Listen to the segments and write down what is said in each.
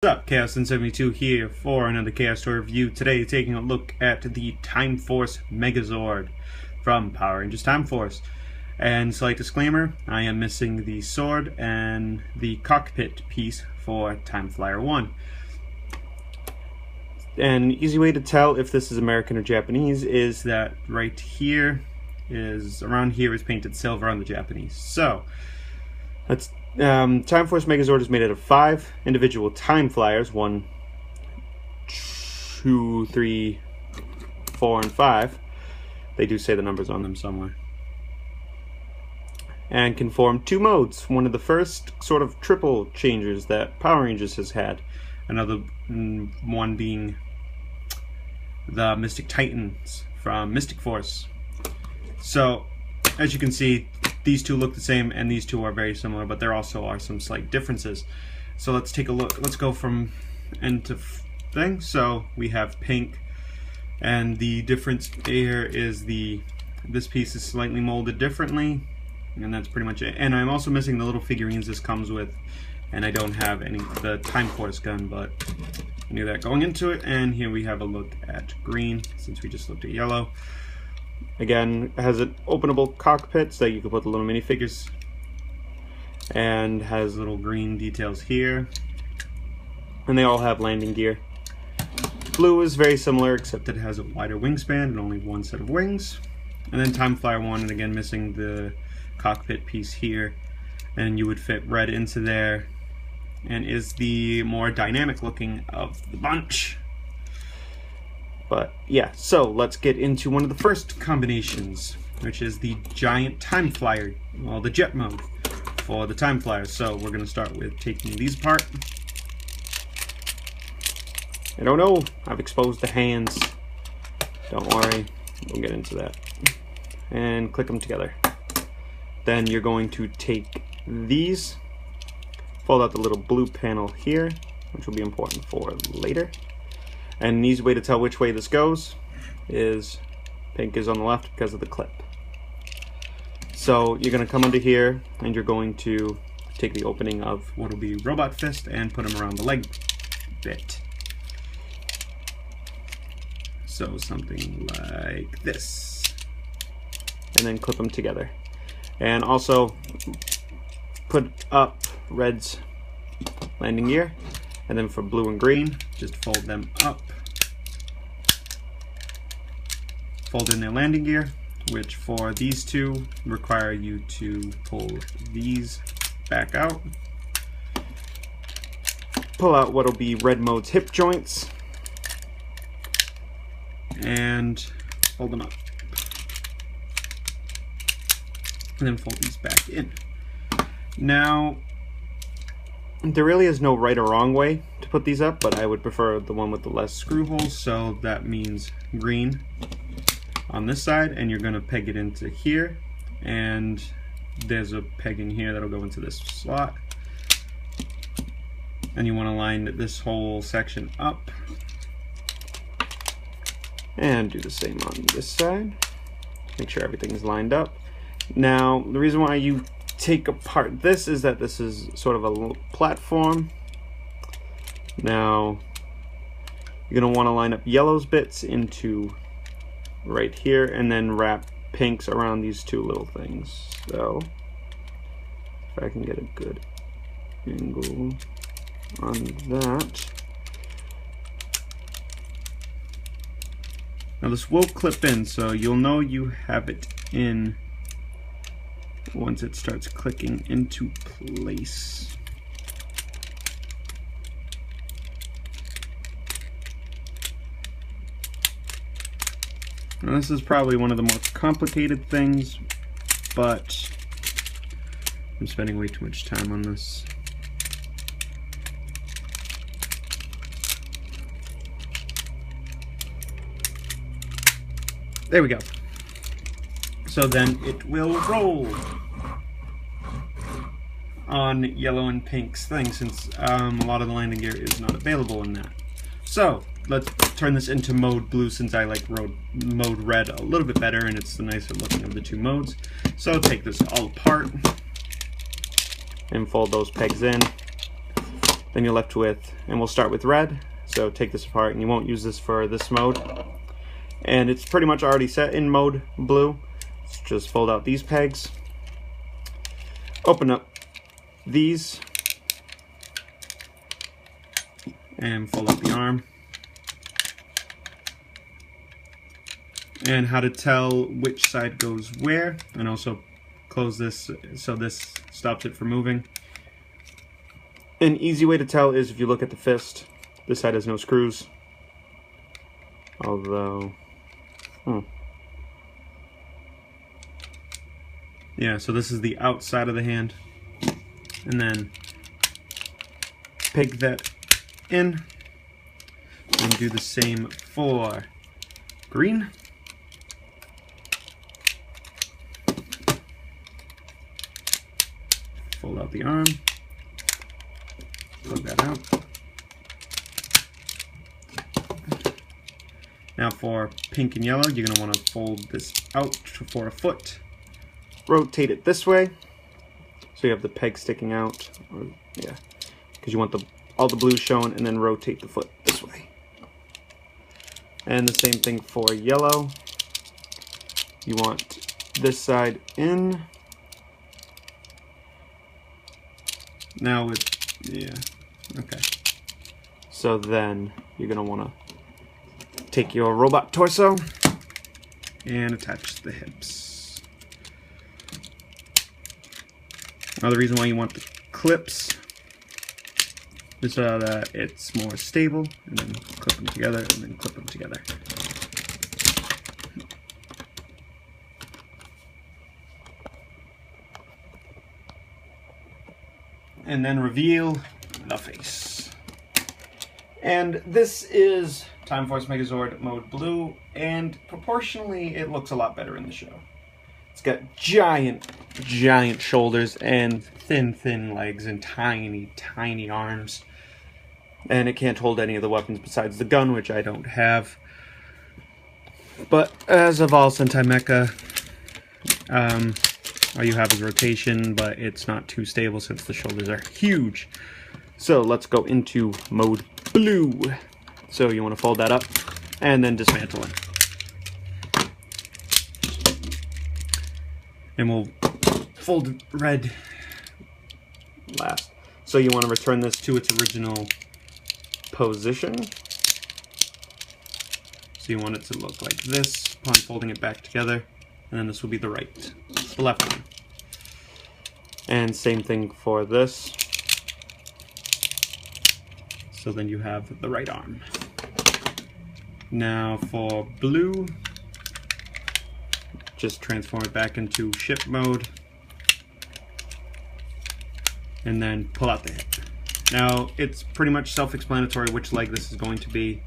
What's up, Chaos72 here for another Chaos Toy review. Today taking a look at the Timeforce Megazord from Power Rangers Time Force. And slight disclaimer, I am missing the sword and the cockpit piece for Time Flyer 1. An easy way to tell if this is American or Japanese is that right here is, around here is painted silver on the Japanese. So, let's Timeforce Megazord is made out of 5 individual Time Flyers, 1, 2, 3, 4, and 5. They do say the numbers on them somewhere. And can form 2 modes. One of the first sort of triple changers that Power Rangers has had. Another one being the Mystic Titans from Mystic Force. So, as you can see, these two look the same and these two are very similar, but there also are some slight differences. So let's take a look. Let's go from end to thing. So we have pink, and the difference here is this piece is slightly molded differently, and that's pretty much it. And I'm also missing the little figurines this comes with, and I don't have any the Timeforce gun, but I knew that going into it. And here we have a look at green, since we just looked at yellow. Again, it has an openable cockpit so that you can put the little minifigures, and has little green details here, and they all have landing gear. Blue is very similar, except it has a wider wingspan and only one set of wings. And then Time Flyer 1, and again missing the cockpit piece here, and you would fit red into there, and is the more dynamic looking of the bunch. But yeah, so let's get into one of the first combinations, which is the giant Time Flyer, well, the jet mode for the Time Flyer. So we're going to start with taking these apart. I don't know, I've exposed the hands. Don't worry, we'll get into that. And click them together. Then you're going to take these, fold out the little blue panel here, which will be important for later. And an easy way to tell which way this goes is pink is on the left because of the clip. So you're going to come under here and you're going to take the opening of what will be Robot Fist and put them around the leg bit. So something like this. And then clip them together. And also put up red's landing gear. And then for blue and green, just fold them up. Fold in their landing gear, which for these two require you to pull these back out. Pull out what'll be red mode's hip joints. And fold them up. And then fold these back in. Now, there really is no right or wrong way to put these up, but I would prefer the one with the less screw holes, so that means green on this side, and you're going to peg it into here, and there's a peg in here that'll go into this slot, and you want to line this whole section up, and do the same on this side. Make sure everything's lined up. Now, the reason why you take apart this is that this is sort of a little platform. Now you're going to want to line up yellow's bits into right here and then wrap pinks around these two little things. So if I can get a good angle on that. Now this will clip in, so you'll know you have it in once it starts clicking into place. Now this is probably one of the more complicated things, but I'm spending way too much time on this. There we go. So then it will roll on yellow and pink's thing, since a lot of the landing gear is not available in that. So let's turn this into mode blue, since I like mode red a little bit better and it's the nicer looking of the two modes. So take this all apart and fold those pegs in. Then you're left with, and we'll start with red. So take this apart, and you won't use this for this mode. And it's pretty much already set in mode blue. Let's just fold out these pegs. Open up these. And fold up the arm. And how to tell which side goes where. And also close this so this stops it from moving. An easy way to tell is if you look at the fist. This side has no screws. Although, yeah, so this is the outside of the hand. And then peg that in. And do the same for green. Fold out the arm. Plug that out. Now for pink and yellow, you're going to want to fold this out for a foot. Rotate it this way, so you have the peg sticking out. Or, yeah, because you want all the blue shown, and then rotate the foot this way. And the same thing for yellow. You want this side in. Now with, yeah, okay. So then you're going to want to take your robot torso and attach the hips. Another reason why you want the clips is so that it's more stable, and then clip them together, and then clip them together. And then reveal the face. And this is Timeforce Megazord mode blue, and proportionally it looks a lot better in the show. It's got giant shoulders and thin legs and tiny arms. And it can't hold any of the weapons besides the gun, which I don't have. But as of all Sentai Mecha, all you have is rotation, but it's not too stable since the shoulders are huge. So let's go into mode blue. So you want to fold that up and then dismantle it. And we'll fold red last. So you want to return this to its original position. So you want it to look like this upon folding it back together. And then this will be the left one. And same thing for this. So then you have the right arm. Now for blue, just transform it back into ship mode. And then pull out the hip. Now it's pretty much self-explanatory which leg this is going to be.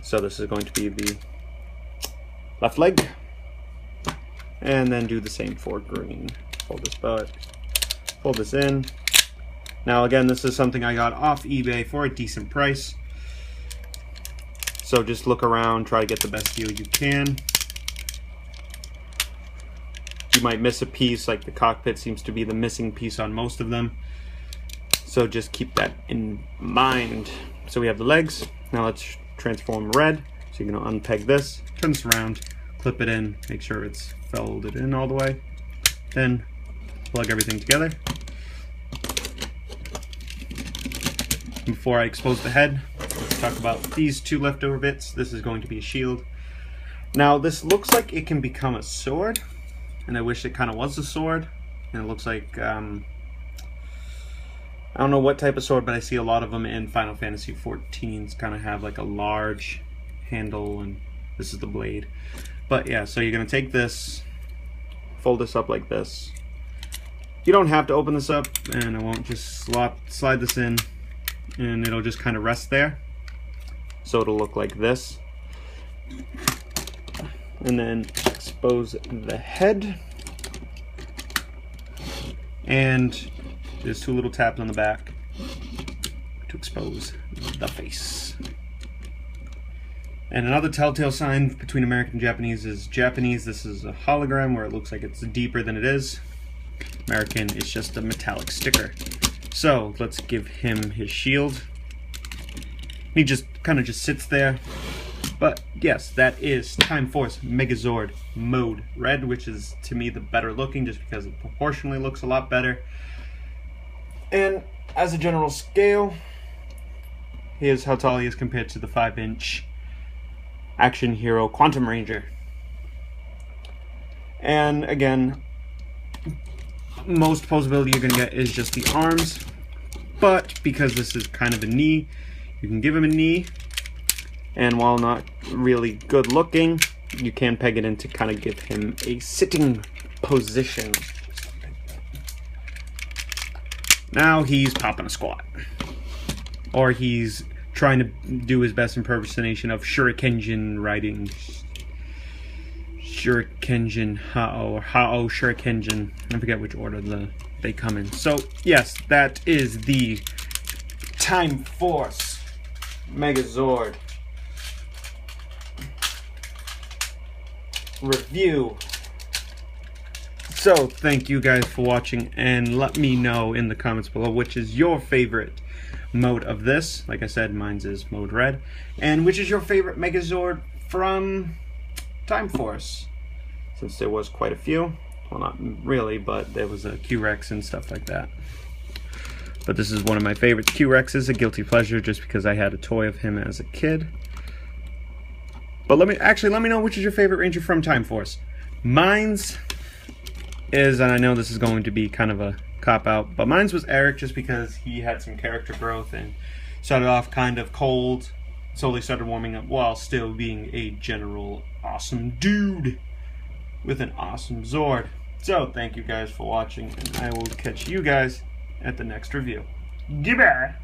So this is going to be the left leg. And then do the same for green. Fold this butt, fold this in. Now again, this is something I got off eBay for a decent price. So just look around, try to get the best deal you can. You might miss a piece, like the cockpit seems to be the missing piece on most of them. So just keep that in mind. So we have the legs. Now let's transform red. So you're gonna unpeg this, turn this around, clip it in, make sure it's folded in all the way. Then plug everything together. Before I expose the head, let's talk about these two leftover bits. This is going to be a shield. Now this looks like it can become a sword, and I wish it kind of was a sword. And it looks like, I don't know what type of sword, but I see a lot of them in Final Fantasy XIV's kind of have like a large handle, and this is the blade. But yeah, so you're going to take this, fold this up like this. You don't have to open this up, and I won't just slide this in. And it'll just kind of rest there. So it'll look like this. And then expose the head. And there's two little tabs on the back to expose the face. And another telltale sign between American and Japanese is Japanese, this is a hologram where it looks like it's deeper than it is. American is just a metallic sticker. So let's give him his shield. He just kind of just sits there. But yes, that is Timeforce Megazord Mode Red, which is to me the better looking just because it proportionally looks a lot better. And as a general scale, here's how tall he is compared to the 5-inch Action Hero Quantum Ranger. And again, most posability you're going to get is just the arms, but because this is kind of a knee, you can give him a knee, and while not really good looking, you can peg it in to kind of give him a sitting position. Now he's popping a squat, or he's trying to do his best impersonation of Shurikenjin riding. Shurikenjin Hao, or Hao Shurikenjin. I forget which order they come in. So yes, that is the Timeforce Megazord review. So thank you guys for watching, and let me know in the comments below which is your favorite mode of this. Like I said, mine's is Mode Red. And which is your favorite Megazord from Timeforce? Since there was quite a few. Well, not really, but there was a Q-Rex and stuff like that. But this is one of my favorites. Q-Rex is a guilty pleasure just because I had a toy of him as a kid. But let me know which is your favorite Ranger from Timeforce. Mine's is, and I know this is going to be kind of a cop-out, but mine's was Eric just because he had some character growth and started off kind of cold, slowly started warming up while still being a general awesome dude with an awesome Zord. So thank you guys for watching, and I will catch you guys at the next review. Goodbye!